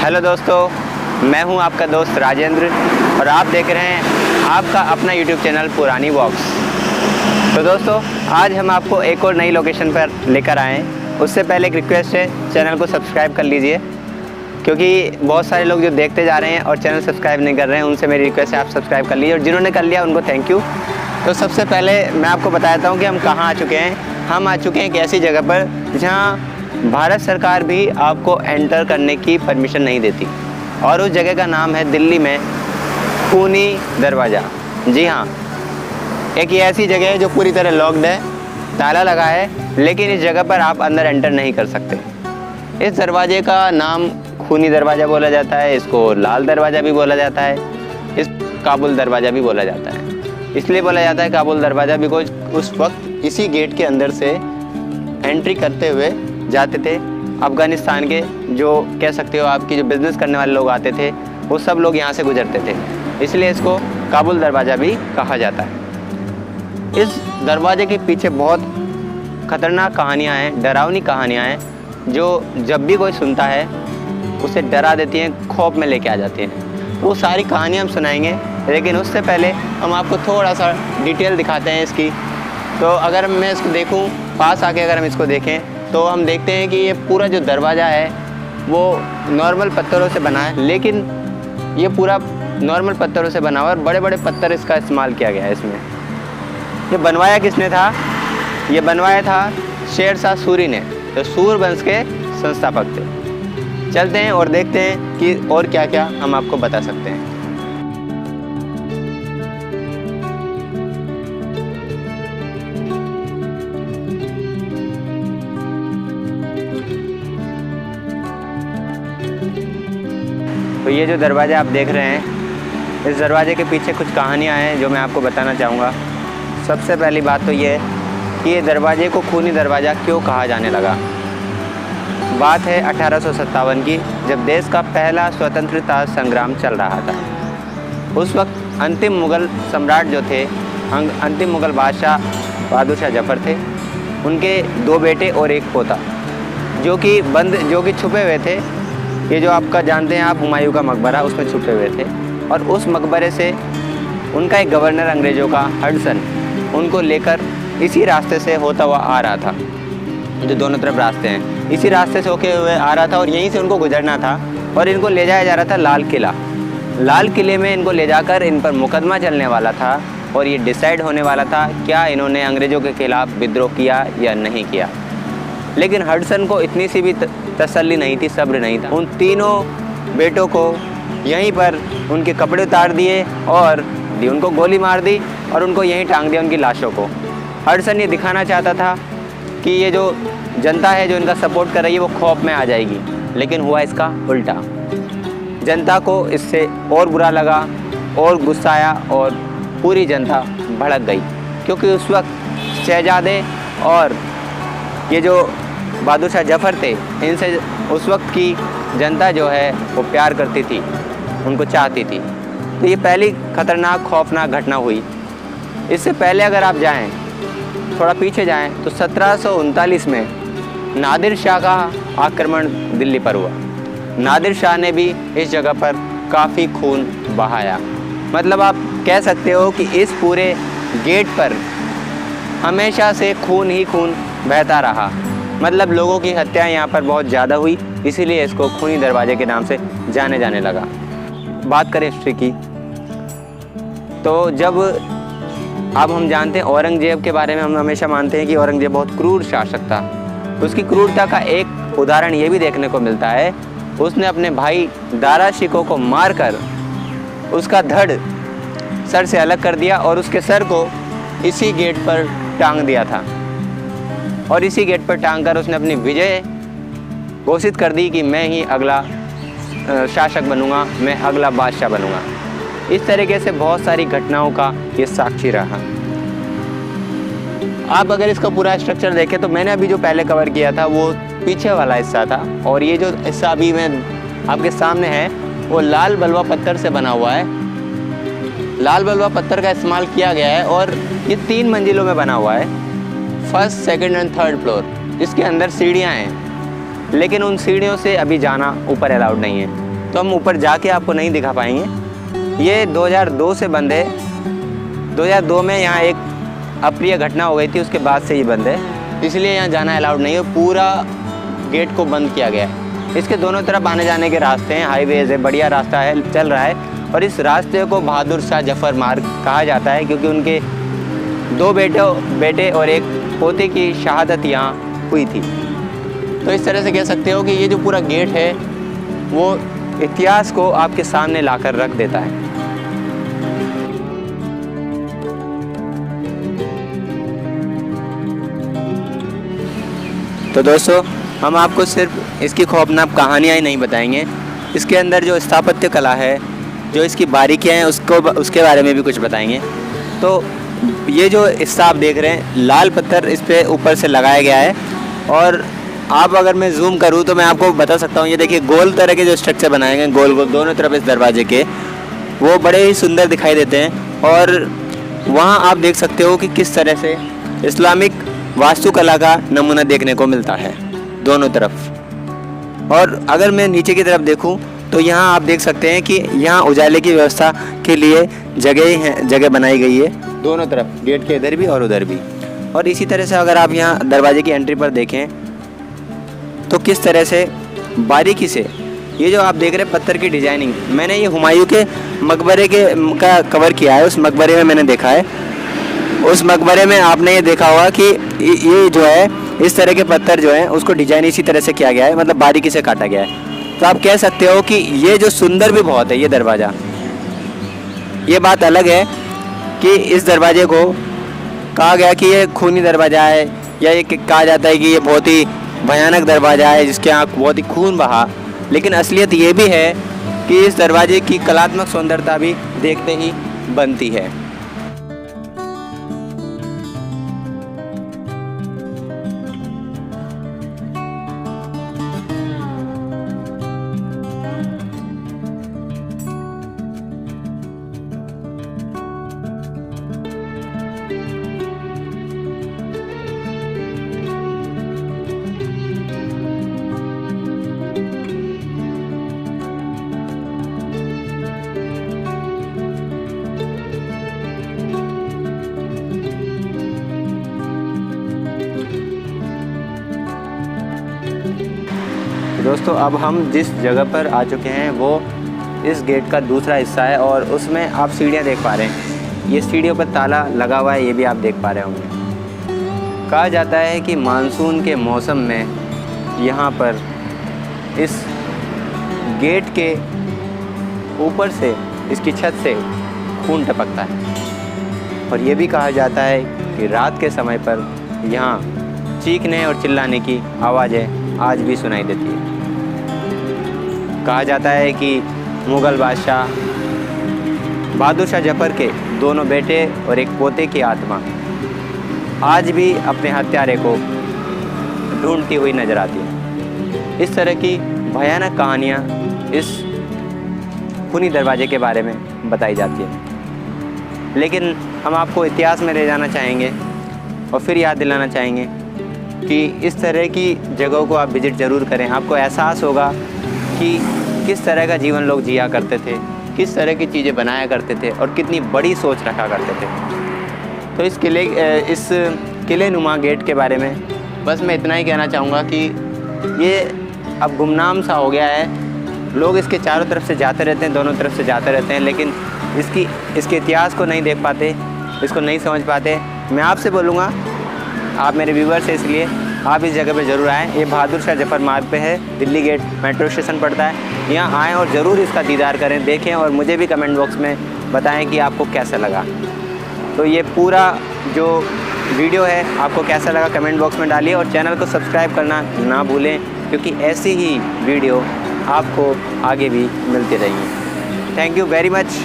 Hello दोस्तों, मैं हूं आपका दोस्त राजेंद्र और आप देख रहे हैं आपका अपना यूट्यूब चैनल पुरानी वॉक्स। तो दोस्तों, आज हम आपको एक और नई लोकेशन पर लेकर आए हैं। उससे पहले एक रिक्वेस्ट है, चैनल को सब्सक्राइब कर लीजिए, क्योंकि बहुत सारे लोग जो देखते जा रहे हैं और चैनल सब्सक्राइब नहीं कर रहे हैं, उनसे मेरी रिक्वेस्ट है आप सब्सक्राइब कर लीजिए, और जिन्होंने कर लिया उनको थैंक यू। तो सबसे पहले मैं आपको बताता हूँ कि हम कहाँ आ चुके हैं। हम आ चुके हैं एक ऐसी जगह पर जहाँ भारत सरकार भी आपको एंटर करने की परमिशन नहीं देती, और उस जगह का नाम है दिल्ली में खूनी दरवाज़ा। जी हाँ, एक ये ऐसी जगह है जो पूरी तरह लॉक्ड है, ताला लगा है, लेकिन इस जगह पर आप अंदर एंटर नहीं कर सकते। इस दरवाजे का नाम खूनी दरवाज़ा बोला जाता है, इसको लाल दरवाज़ा भी बोला जाता है, इस काबुल दरवाज़ा भी बोला जाता है। इसलिए बोला जाता है काबुल दरवाज़ा बिकॉज उस वक्त इसी गेट के अंदर से एंट्री करते हुए जाते थे अफ़गानिस्तान के, जो कह सकते हो आपकी जो बिज़नेस करने वाले लोग आते थे, वो सब लोग यहाँ से गुजरते थे, इसलिए इसको काबुल दरवाज़ा भी कहा जाता है। इस दरवाजे के पीछे बहुत ख़तरनाक कहानियाँ हैं, डरावनी कहानियाँ हैं, जो जब भी कोई सुनता है उसे डरा देती हैं, खौफ में लेके आ जाती हैं। वो सारी कहानियाँ हम सुनाएंगे, लेकिन उससे पहले हम आपको थोड़ा सा डिटेल दिखाते हैं इसकी। तो अगर मैं इसको देखूँ, पास आके अगर हम इसको देखें तो हम देखते हैं कि ये पूरा जो दरवाज़ा है वो नॉर्मल पत्थरों से बना है, लेकिन ये पूरा नॉर्मल पत्थरों से बना हुआ है और बड़े बड़े पत्थर इसका इस्तेमाल किया गया है इसमें। ये बनवाया किसने था? ये बनवाया था शेरशाह सूरी ने, जो सूरवंश के संस्थापक थे। चलते हैं और देखते हैं कि और क्या क्या हम आपको बता सकते हैं। तो ये जो दरवाज़ा आप देख रहे हैं, इस दरवाजे के पीछे कुछ कहानियाँ हैं जो मैं आपको बताना चाहूँगा। सबसे पहली बात तो ये है कि ये दरवाजे को खूनी दरवाज़ा क्यों कहा जाने लगा। बात है 1857 की, जब देश का पहला स्वतंत्रता संग्राम चल रहा था। उस वक्त अंतिम मुग़ल सम्राट जो थे, अंतिम मुग़ल बादशाह बहादुर शाह जफ़र थे। उनके 2 बेटे और 1 पोता, जो कि छुपे हुए थे। ये जो आपका जानते हैं आप हुमायूं का मकबरा, उसमें छुपे हुए थे, और उस मकबरे से उनका एक गवर्नर अंग्रेज़ों का हडसन उनको लेकर इसी रास्ते से होता हुआ आ रहा था, जो दोनों तरफ रास्ते हैं, इसी रास्ते से होके हुए आ रहा था, और यहीं से उनको गुजरना था। और इनको ले जाया जा रहा था लाल किला। लाल किले में इनको ले जाकर इन पर मुकदमा चलने वाला था, और ये डिसाइड होने वाला था क्या इन्होंने अंग्रेज़ों के ख़िलाफ़ विद्रोह किया या नहीं किया। लेकिन हडसन को इतनी सी भी तसल्ली नहीं थी, सब्र नहीं था। उन तीनों बेटों को यहीं पर उनके कपड़े उतार दिए और उनको गोली मार दी, और उनको यहीं टांग दिया, उनकी लाशों को। हडसन ये दिखाना चाहता था कि ये जो जनता है जो इनका सपोर्ट कर रही है वो खौफ में आ जाएगी, लेकिन हुआ इसका उल्टा। जनता को इससे और बुरा लगा और गुस्सा आया, और पूरी जनता भड़क गई, क्योंकि उस वक्त शहजादे और ये जो बहादुर शाह जफ़र थे, इनसे उस वक्त की जनता जो है वो प्यार करती थी, उनको चाहती थी। तो ये पहली ख़तरनाक खौफनाक घटना हुई। इससे पहले अगर आप जाएं, थोड़ा पीछे जाएं, तो 1739 में नादिर शाह का आक्रमण दिल्ली पर हुआ। नादिर शाह ने भी इस जगह पर काफ़ी खून बहाया। मतलब आप कह सकते हो कि इस पूरे गेट पर हमेशा से खून ही खून बहता रहा। मतलब लोगों की हत्याएं यहाँ पर बहुत ज़्यादा हुई, इसीलिए इसको खूनी दरवाजे के नाम से जाने लगा। बात करें हिस्ट्री की, तो जब अब हम जानते हैं औरंगजेब के बारे में, हम हमेशा मानते हैं कि औरंगजेब बहुत क्रूर शासक था। उसकी क्रूरता का एक उदाहरण ये भी देखने को मिलता है, उसने अपने भाई दारा शिकोह को मारकर उसका धड़ सर से अलग कर दिया, और उसके सर को इसी गेट पर टांग दिया था, और इसी गेट पर टांग कर उसने अपनी विजय घोषित कर दी कि मैं ही अगला शासक बनूंगा, मैं अगला बादशाह बनूंगा। इस तरीके से बहुत सारी घटनाओं का ये साक्षी रहा। आप अगर इसका पूरा स्ट्रक्चर देखें तो मैंने अभी जो पहले कवर किया था वो पीछे वाला हिस्सा था, और ये जो हिस्सा अभी मैं आपके सामने है वो लाल बलुआ पत्थर से बना हुआ है। लाल बलुआ पत्थर का इस्तेमाल किया गया है, और ये 3 मंजिलों में बना हुआ है, 1st, 2nd and 3rd floor. इसके अंदर सीढ़ियाँ हैं, लेकिन उन सीढ़ियों से अभी जाना ऊपर अलाउड नहीं है। तो हम ऊपर जाके आपको नहीं दिखा पाएंगे। ये 2002 से बंद है। 2002 में यहाँ एक अप्रिय घटना हो गई थी, उसके बाद से ये बंद है, इसलिए यहाँ जाना अलाउड नहीं है। पूरा गेट को बंद किया गया है। इसके दोनों तरफ आने जाने के रास्ते हैं, हाईवेज है, बढ़िया रास्ता है, चल रहा है। और इस रास्ते को बहादुर शाह जफ़र मार्ग कहा जाता है, क्योंकि उनके 2 बेटे और एक पोते की शहादत यहाँ हुई थी। तो इस तरह से कह सकते हो कि ये जो पूरा गेट है वो इतिहास को आपके सामने लाकर रख देता है। तो दोस्तों, हम आपको सिर्फ इसकी खौफनाक कहानियाँ ही नहीं बताएंगे, इसके अंदर जो स्थापत्य कला है, जो इसकी बारीकियाँ हैं, उसके बारे में भी कुछ बताएंगे। तो ये जो हिस्सा आप देख रहे हैं, लाल पत्थर इस पे ऊपर से लगाया गया है। और आप अगर मैं जूम करूँ तो मैं आपको बता सकता हूँ, ये देखिए गोल तरह के जो स्ट्रक्चर बनाए गए, गोल गोल दोनों तरफ इस दरवाजे के, वो बड़े ही सुंदर दिखाई देते हैं। और वहाँ आप देख सकते हो कि किस तरह से इस्लामिक वास्तुकला का नमूना देखने को मिलता है दोनों तरफ। और अगर मैं नीचे की तरफ देखूं तो यहाँ आप देख सकते हैं कि यहाँ उजाले की व्यवस्था के लिए जगह बनाई गई है दोनों तरफ, गेट के इधर भी और उधर भी। और इसी तरह से अगर आप यहाँ दरवाजे की एंट्री पर देखें तो किस तरह से बारीकी से ये जो आप देख रहे हैं पत्थर की डिजाइनिंग, मैंने ये हुमायूं के मकबरे का कवर किया है। उस मकबरे में मैंने देखा है, उस मकबरे में आपने ये देखा होगा कि ये जो है इस तरह के पत्थर जो है उसको डिजाइन इसी तरह से किया गया है, मतलब बारीकी से काटा गया है। तो आप कह सकते हो कि ये जो सुंदर भी बहुत है ये दरवाज़ा। ये बात अलग है कि इस दरवाजे को कहा गया कि ये खूनी दरवाज़ा है, या ये कहा जाता है कि ये बहुत ही भयानक दरवाज़ा है जिसके यहाँ बहुत ही खून बहा। लेकिन असलियत ये भी है कि इस दरवाजे की कलात्मक सुंदरता भी देखते ही बनती है। दोस्तों, अब हम जिस जगह पर आ चुके हैं वो इस गेट का दूसरा हिस्सा है, और उसमें आप सीढ़ियाँ देख पा रहे हैं। ये सीढ़ियों पर ताला लगा हुआ है, ये भी आप देख पा रहे होंगे। कहा जाता है कि मानसून के मौसम में यहाँ पर इस गेट के ऊपर से, इसकी छत से खून टपकता है। और ये भी कहा जाता है कि रात के समय पर यहाँ चीखने और चिल्लाने की आवाज़ें आज भी सुनाई देती है। कहा जाता है कि मुग़ल बादशाह बहादुर शाह जफ़र के दोनों बेटे और एक पोते की आत्मा आज भी अपने हत्यारे को ढूंढती हुई नजर आती है। इस तरह की भयानक कहानियाँ इस खूनी दरवाजे के बारे में बताई जाती है। लेकिन हम आपको इतिहास में ले जाना चाहेंगे और फिर याद दिलाना चाहेंगे कि इस तरह की जगहों को आप विज़िट ज़रूर करें। आपको एहसास होगा कि किस तरह का जीवन लोग जिया करते थे, किस तरह की चीज़ें बनाया करते थे और कितनी बड़ी सोच रखा करते थे। तो इस किले नुमा गेट के बारे में बस मैं इतना ही कहना चाहूँगा कि ये अब गुमनाम सा हो गया है। लोग इसके चारों तरफ से जाते रहते हैं, दोनों तरफ से जाते रहते हैं, लेकिन इसके इतिहास को नहीं देख पाते, इसको नहीं समझ पाते। मैं आपसे बोलूँगा, आप मेरे व्यूवर्स हैं, इसलिए आप इस जगह पे ज़रूर आएँ। ये बहादुर शाह जफ़र मार्ग पे है, दिल्ली गेट मेट्रो स्टेशन पड़ता है। यहाँ आएँ और ज़रूर इसका दीदार करें, देखें और मुझे भी कमेंट बॉक्स में बताएं कि आपको कैसा लगा। तो ये पूरा जो वीडियो है आपको कैसा लगा कमेंट बॉक्स में डालिए, और चैनल को सब्सक्राइब करना ना भूलें, क्योंकि ऐसी ही वीडियो आपको आगे भी मिलती रहेंगी। Thank you very much.